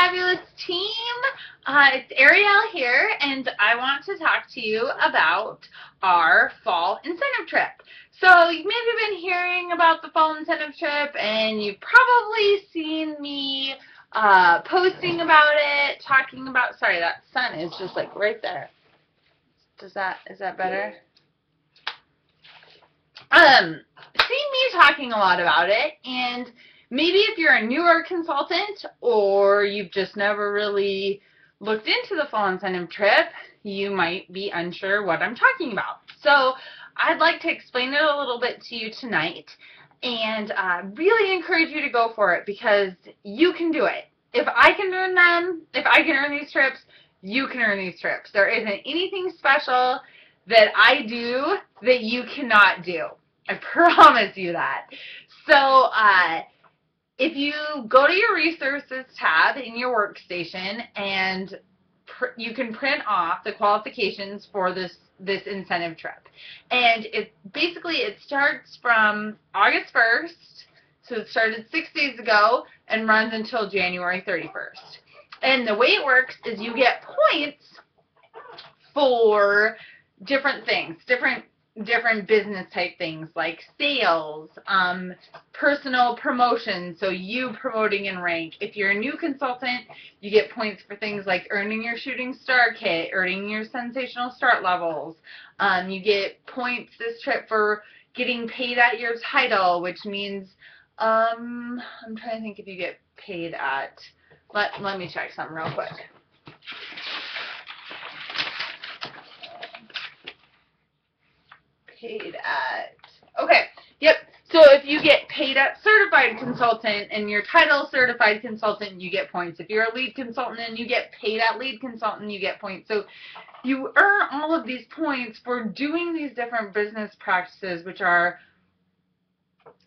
fabulous team. It's Ariel here, and I want to talk to you about our fall incentive trip. So you've maybe been hearing about the fall incentive trip, and you've probably seen me posting about it, talking about, sorry, that sun is just like right there. Is that better? Seen me talking a lot about it, and maybe if you're a newer consultant or you've just never really looked into the fall incentive trip, you might be unsure what I'm talking about. So I'd like to explain it a little bit to you tonight, and really encourage you to go for it because you can do it. If I can earn them, if I can earn these trips, you can earn these trips. There isn't anything special that I do that you cannot do. I promise you that. So if you go to your resources tab in your workstation, and you can print off the qualifications for this incentive trip. And it starts from August 1st, so it started 6 days ago and runs until January 31st. And the way it works is you get points for different things, different business type things like sales, personal promotion, so you promoting in rank. If you're a new consultant, you get points for things like earning your shooting star kit, earning your sensational start levels. You get points this trip for getting paid at your title, which means, I'm trying to think if you get paid at, let me check something real quick. Paid at, okay, yep, so if you get paid at certified consultant and your title certified consultant, you get points. If you're a lead consultant and you get paid at lead consultant, you get points. So you earn all of these points for doing these different business practices, which are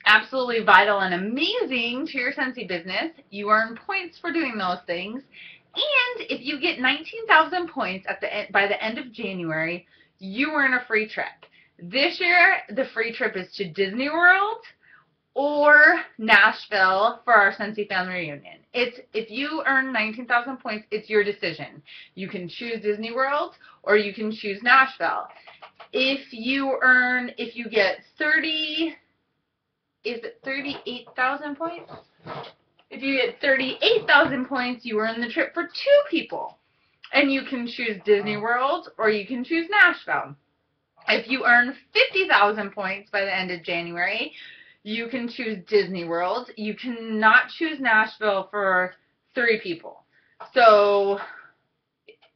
absolutely vital and amazing to your Scentsy business. You earn points for doing those things. And if you get 19,000 points by the end of January, you earn a free trip. This year, the free trip is to Disney World or Nashville for our Scentsy family reunion. If you earn 19,000 points, it's your decision. You can choose Disney World or you can choose Nashville. If you get 38,000 points? If you get 38,000 points, you earn the trip for 2 people. And you can choose Disney World or you can choose Nashville. If you earn 50,000 points by the end of January, you can choose Disney World. You cannot choose Nashville for 3 people. So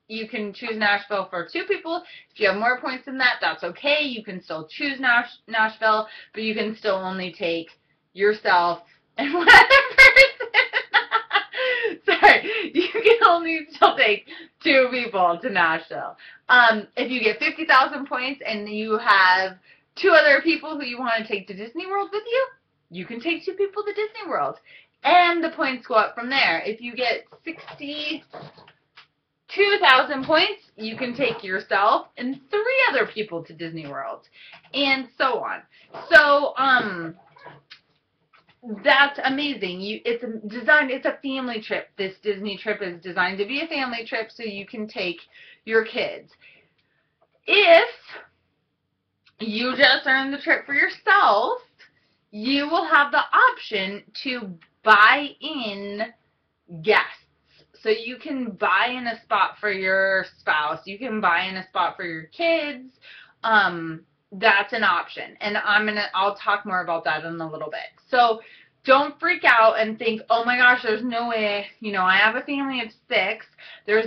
you can choose Nashville for 2 people. If you have more points than that, that's okay. You can still choose Nashville, but you can still only take yourself and one other person. Sorry, you can only still take 2 people to Nashville. If you get 50,000 points and you have 2 other people who you want to take to Disney World with you, you can take 2 people to Disney World. And the points go up from there. If you get 62,000 points, you can take yourself and 3 other people to Disney World, and so on. So, that's amazing. It's a family trip. This Disney trip is designed to be a family trip so you can take your kids. If you just earn the trip for yourself, you will have the option to buy in guests. So you can buy in a spot for your spouse. You can buy in a spot for your kids. That's an option. And I'll talk more about that in a little bit. So don't freak out and think, oh my gosh, there's no way, I have a family of 6. There's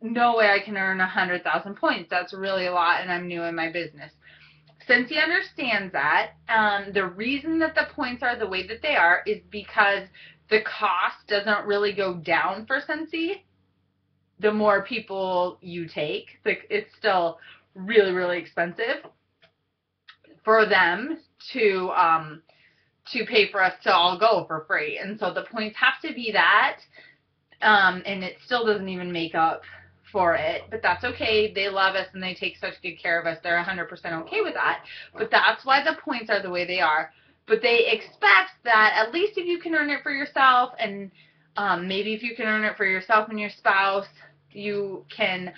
no way I can earn 100,000 points. That's really a lot and I'm new in my business. Scentsy understands that. The reason that the points are the way that they are is because the cost doesn't really go down for Scentsy the more people you take. It's still really, really expensive for them to pay for us to all go for free. And so the points have to be that, and it still doesn't even make up for it, but that's okay. They love us and they take such good care of us. They're 100% okay with that. But that's why the points are the way they are. But they expect that at least if you can earn it for yourself and Maybe if you can earn it for yourself and your spouse, you can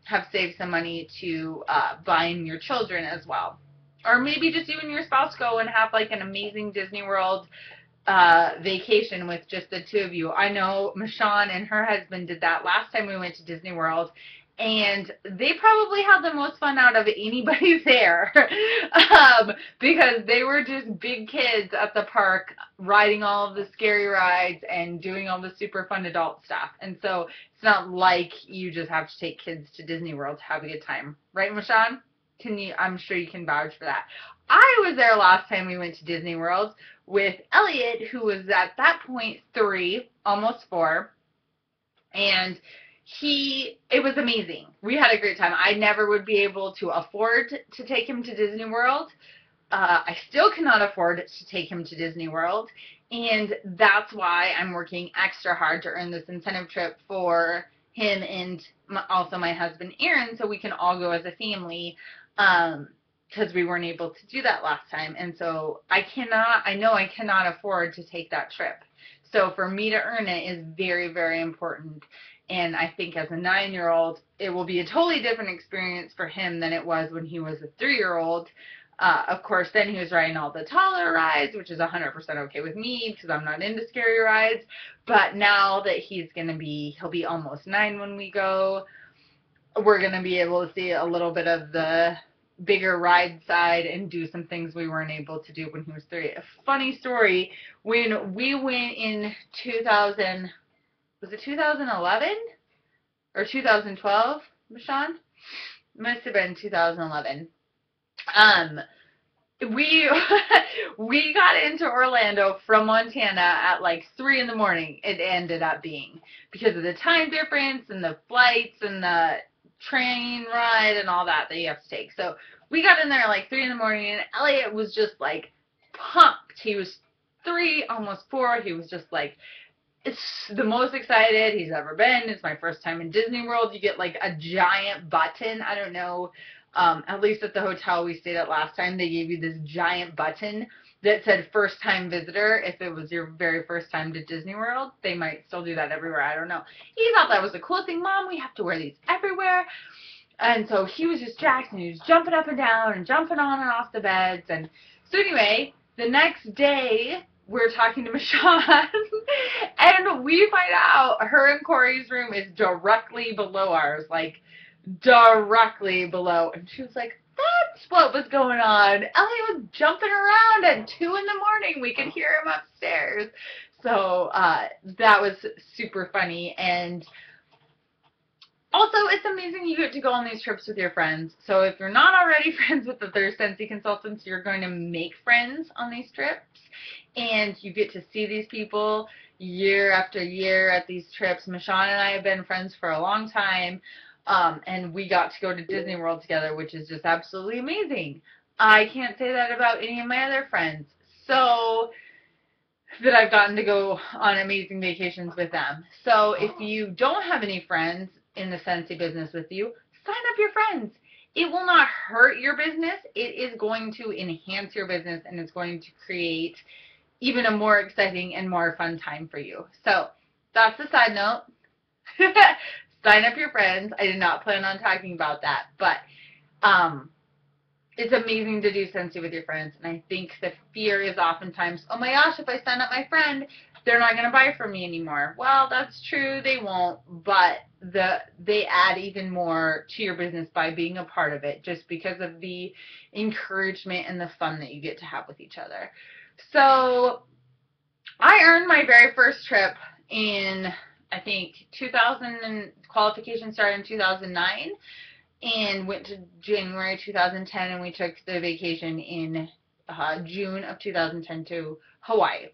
have saved some money to buying your children as well. Or maybe just you and your spouse go and have like an amazing Disney World vacation with just the two of you. I know Michonne and her husband did that last time we went to Disney World, and they probably had the most fun out of anybody there because they were just big kids at the park riding all of the scary rides and doing all the super fun adult stuff. And so it's not like you just have to take kids to Disney World to have a good time. Right, Michonne? I'm sure you can vouch for that. I was there last time we went to Disney World with Elliot, who was at that point 3, almost 4, and it was amazing. We had a great time. I never would be able to afford to take him to Disney World. I still cannot afford to take him to Disney World, and that's why I'm working extra hard to earn this incentive trip for him and also my husband Aaron, so we can all go as a family, because we weren't able to do that last time. And so I know I cannot afford to take that trip. So for me to earn it is very, very important. And I think as a 9-year-old, it will be a totally different experience for him than it was when he was a 3-year-old. Of course, then he was riding all the taller rides, which is 100% okay with me because I'm not into scary rides. But now that he'll be almost 9 when we go, we're going to be able to see a little bit of the bigger ride side and do some things we weren't able to do when he was 3. A funny story, when we went in 2000, was it 2011 or 2012, Michonne? Must have been 2011. We got into Orlando from Montana at like 3 in the morning. It ended up being because of the time difference and the flights and the train ride and all that you have to take. So we got in there at like 3 in the morning, and Elliot was just like pumped. He was 3, almost 4. He was just like, it's the most excited he's ever been. It's my first time in Disney World. You get like a giant button. I don't know. At least at the hotel we stayed at last time, they gave you this giant button that said first time visitor. If it was your very first time to Disney World, they might still do that everywhere. I don't know. He thought that was the cool thing. Mom, we have to wear these everywhere. And so he was just jacked, and he was jumping up and down and jumping on and off the beds. And so anyway, the next day, we're talking to Michonne, and we find out her and Corey's room is directly below ours, like directly below. And she was like, that's what was going on. Elliot was jumping around at 2 in the morning. We could hear him upstairs. So that was super funny. And also, it's amazing you get to go on these trips with your friends. So if you're not already friends with the Third Sensei consultants, you're going to make friends on these trips. And you get to see these people year after year at these trips. Michonne and I have been friends for a long time. And we got to go to Disney World together, which is just absolutely amazing. I can't say that about any of my other friends. So that I've gotten to go on amazing vacations with them. So if you don't have any friends in the Sensei business with you, sign up your friends. It will not hurt your business. It is going to enhance your business, and it's going to create even a more exciting and more fun time for you. So that's a side note. Sign up your friends. I did not plan on talking about that, but it's amazing to do Sensei with your friends, and I think the fear is oftentimes, oh my gosh, if I sign up my friend, they're not going to buy from me anymore. Well, that's true, they won't, but they add even more to your business by being a part of it, just because of the encouragement and the fun that you get to have with each other. So I earned my very first trip in, I think, 2000, and qualification started in 2009, and went to January 2010, and we took the vacation in June of 2010 to Hawaii.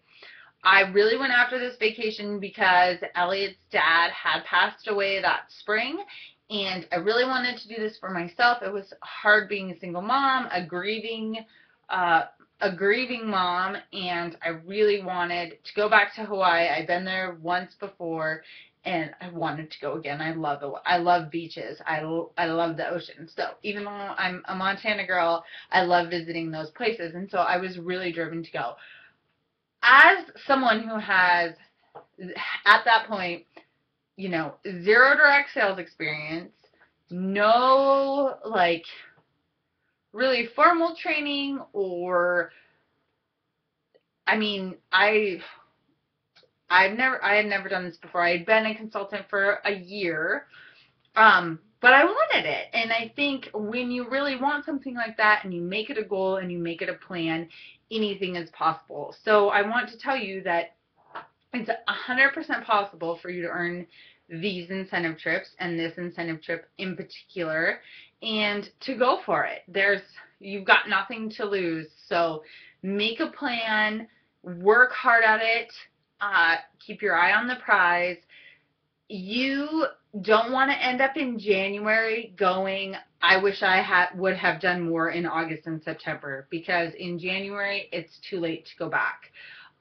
I really went after this vacation because Elliot's dad had passed away that spring, and I really wanted to do this for myself. It was hard being a single mom, a grieving mom, and I really wanted to go back to Hawaii. I've been there once before, and I wanted to go again. I love beaches. I love the ocean. So even though I'm a Montana girl, I love visiting those places, and so I was really driven to go. As someone who has at that point, you know, zero direct sales experience, no like really formal training, or I mean, I had never done this before. I had been a consultant for a year, but I wanted it. And I think when you really want something like that and you make it a goal and you make it a plan, anything is possible. So I want to tell you that it's 100% possible for you to earn these incentive trips and this incentive trip in particular, and to go for it. You've got nothing to lose. So make a plan, work hard at it, keep your eye on the prize. You don't want to end up in January going, I wish I would have done more in August and September, because in January it's too late to go back.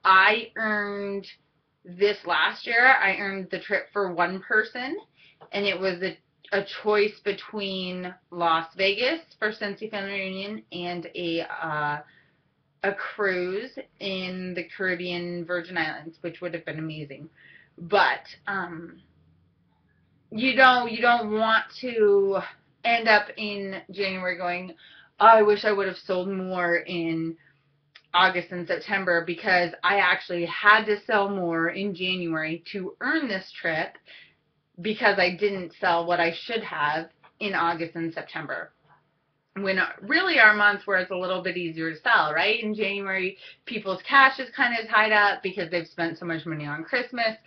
I earned this last year, I earned the trip for one person, and it was a choice between Las Vegas for Cincy Family Reunion and a cruise in the Caribbean Virgin Islands, which would have been amazing. But you don't want to end up in January going, oh, I wish I would have sold more in August and September, because I actually had to sell more in January to earn this trip, because I didn't sell what I should have in August and September, when really are months where it's a little bit easier to sell, right? In January, people's cash is kind of tied up because they've spent so much money on Christmas.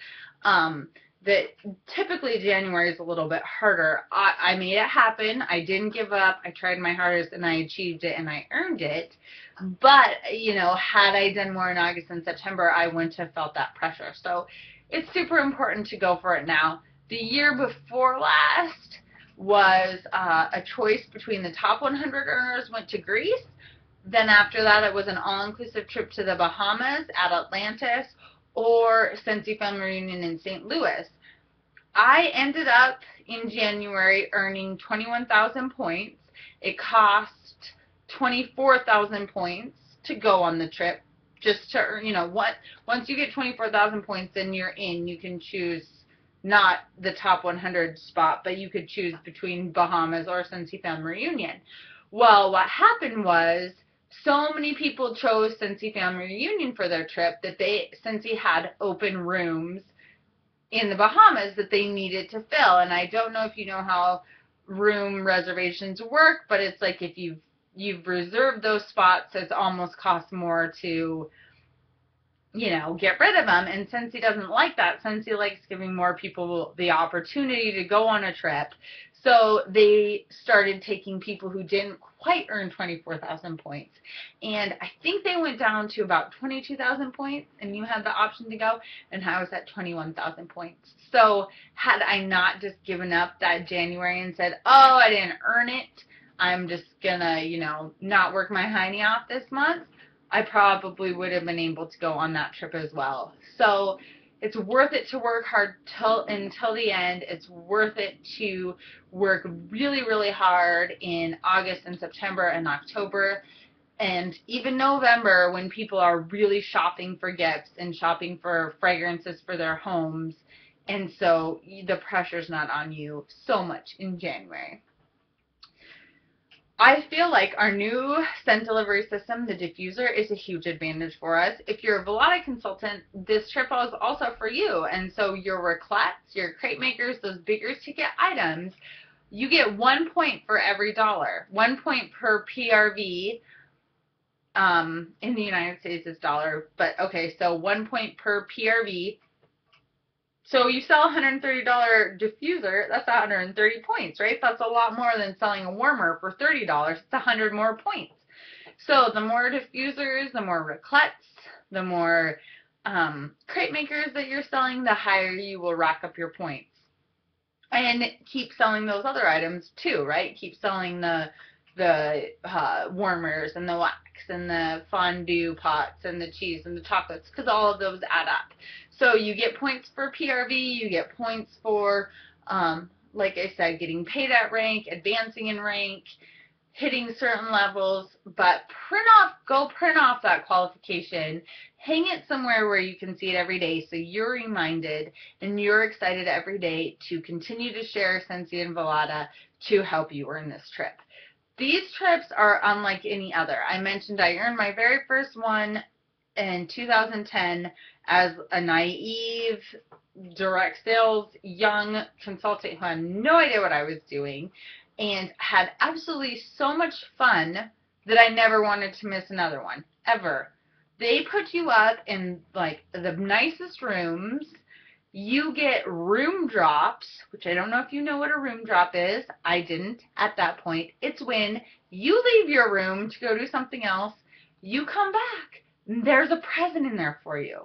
That typically January is a little bit harder. I made it happen. I didn't give up. I tried my hardest and I achieved it and I earned it. But, you know, had I done more in August and September, I wouldn't have felt that pressure. So it's super important to go for it now. The year before last was a choice between the top 100 earners went to Greece. Then after that, it was an all-inclusive trip to the Bahamas at Atlantis, or Cincy Family Reunion in St. Louis. I ended up in January earning 21,000 points. It cost 24,000 points to go on the trip. Just to earn, you know, once you get 24,000 points, then you're in. You can choose not the top 100 spot, but you could choose between Bahamas or Cincy Family Reunion. Well, what happened was, so many people chose Cincy Family Reunion for their trip that Cincy had open rooms in the Bahamas that they needed to fill. And I don't know if you know how room reservations work, but it's like if you've reserved those spots, it's almost cost more to, you know, get rid of them. And Cincy doesn't like that. Cincy likes giving more people the opportunity to go on a trip. So they started taking people who didn't quite earn 24,000 points. And I think they went down to about 22,000 points, and you had the option to go, and I was at 21,000 points. So had I not just given up that January and said, oh, I didn't earn it, I'm just gonna, you know, not work my hiney off this month, I probably would have been able to go on that trip as well. So it's worth it to work hard until the end. It's worth it to work really, really hard in August and September and October and even November, when people are really shopping for gifts and shopping for fragrances for their homes. And so the pressure's not on you so much in January. I feel like our new scent delivery system, the diffuser, is a huge advantage for us. If you're a Velada consultant, this trip is also for you. And so your raclettes, your crepe makers, those bigger ticket items, you get 1 point for every dollar. 1 point per PRV. In the United States it's dollar, but okay, so 1 point per PRV. So you sell a $130 diffuser, that's 130 points, right? That's a lot more than selling a warmer for $30. It's 100 more points. So the more diffusers, the more raclettes, the more crepe makers that you're selling, the higher you will rack up your points. And keep selling those other items too, right? Keep selling the warmers and the wax and the fondue pots and the cheese and the chocolates, because all of those add up. So you get points for PRV, you get points for, like I said, getting paid at rank, advancing in rank, hitting certain levels, but go print off that qualification hang it somewhere where you can see it every day so you're reminded and you're excited every day to continue to share Scentsy and Volata to help you earn this trip. These trips are unlike any other. I mentioned I earned my very first one in 2010 as a naive direct sales young consultant who had no idea what I was doing and had absolutely so much fun that I never wanted to miss another one, ever. They put you up in like the nicest rooms. You get room drops, which I don't know if you know what a room drop is. I didn't at that point. It's when you leave your room to go do something else, you come back, and there's a present in there for you.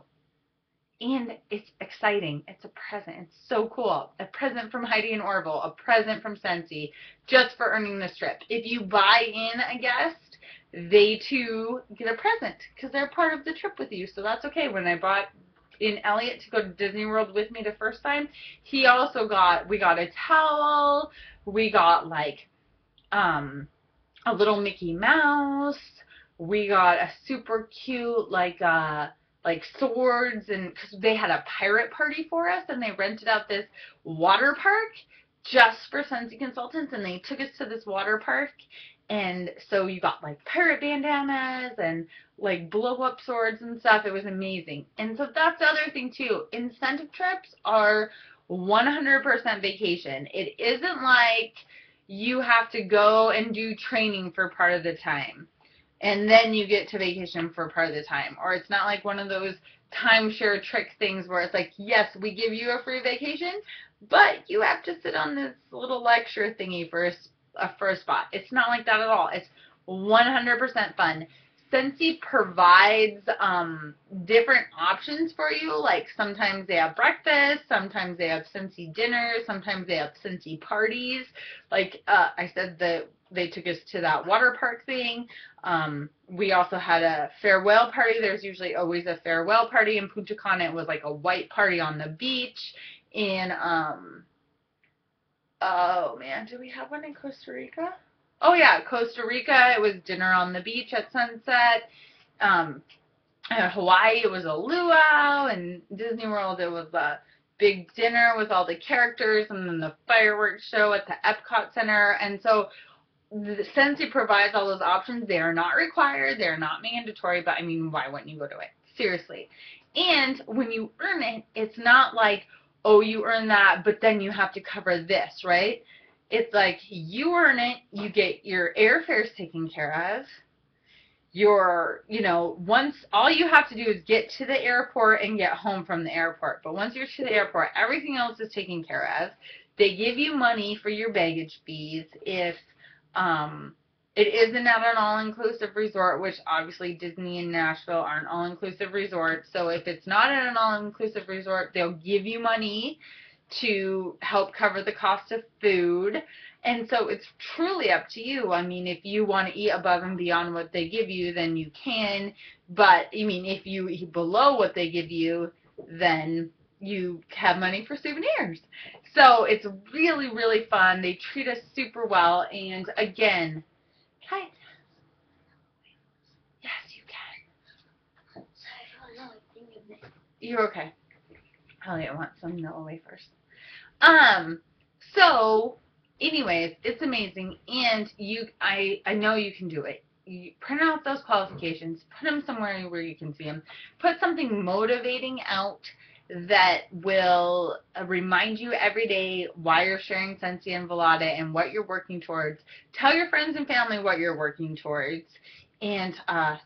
And it's exciting. It's a present. It's so cool. A present from Heidi and Orville, a present from Scentsy, just for earning this trip. If you buy in a guest, they too get a present because they're part of the trip with you. So that's okay. When I bought in Elliot to go to Disney World with me the first time, we got a towel, we got like a little Mickey Mouse, we got a super cute like swords, and because they had a pirate party for us and they rented out this water park just for Scentsy consultants, and they took us to this water park. And so you got like pirate bandanas and like blow up swords and stuff. It was amazing. And so that's the other thing too. Incentive trips are 100% vacation. It isn't like you have to go and do training for part of the time and then you get to vacation for part of the time. Or it's not like one of those timeshare trick things where it's like, yes, we give you a free vacation, but you have to sit on this little lecture thingy for a spot. It's not like that at all. It's 100% fun. Scentsy provides different options for you. Like sometimes they have breakfast, sometimes they have Scentsy dinners, sometimes they have Scentsy parties. Like I said, they took us to that water park thing. We also had a farewell party. There's usually always a farewell party in Punta Cana. It was like a white party on the beach. In oh man, do we have one in Costa Rica? Oh yeah, Costa Rica, it was dinner on the beach at sunset. In Hawaii, it was a luau, and Disney World, it was a big dinner with all the characters, and then the fireworks show at the Epcot Center. And so Scentsy provides all those options. They are not required, they're not mandatory, but I mean, why wouldn't you go to it? Seriously. And when you earn it, it's not like, oh, you earn that, but then you have to cover this, right? It's like you earn it, you get your airfares taken care of. Once all you have to do is get to the airport and get home from the airport. But once you're to the airport, everything else is taken care of. They give you money for your baggage fees if it isn't at an all-inclusive resort, which obviously Disney and Nashville aren't all-inclusive resorts. So if it's not at an all-inclusive resort, they'll give you money to help cover the cost of food. And so it's truly up to you. I mean, if you want to eat above and beyond what they give you, then you can. But, I mean, if you eat below what they give you, then you have money for souvenirs. So it's really, really fun. They treat us super well. And again, hi. Yes, you can. You're okay. Elliot wants some vanilla wafers. So, anyways, it's amazing, and I know you can do it. You print out those qualifications, put them somewhere where you can see them. Put something motivating out that will remind you every day why you're sharing Scentsy and Volata and what you're working towards. Tell your friends and family what you're working towards, and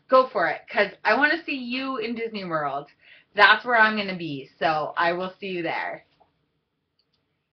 go for it, because I want to see you in Disney World. That's where I'm going to be, so I will see you there.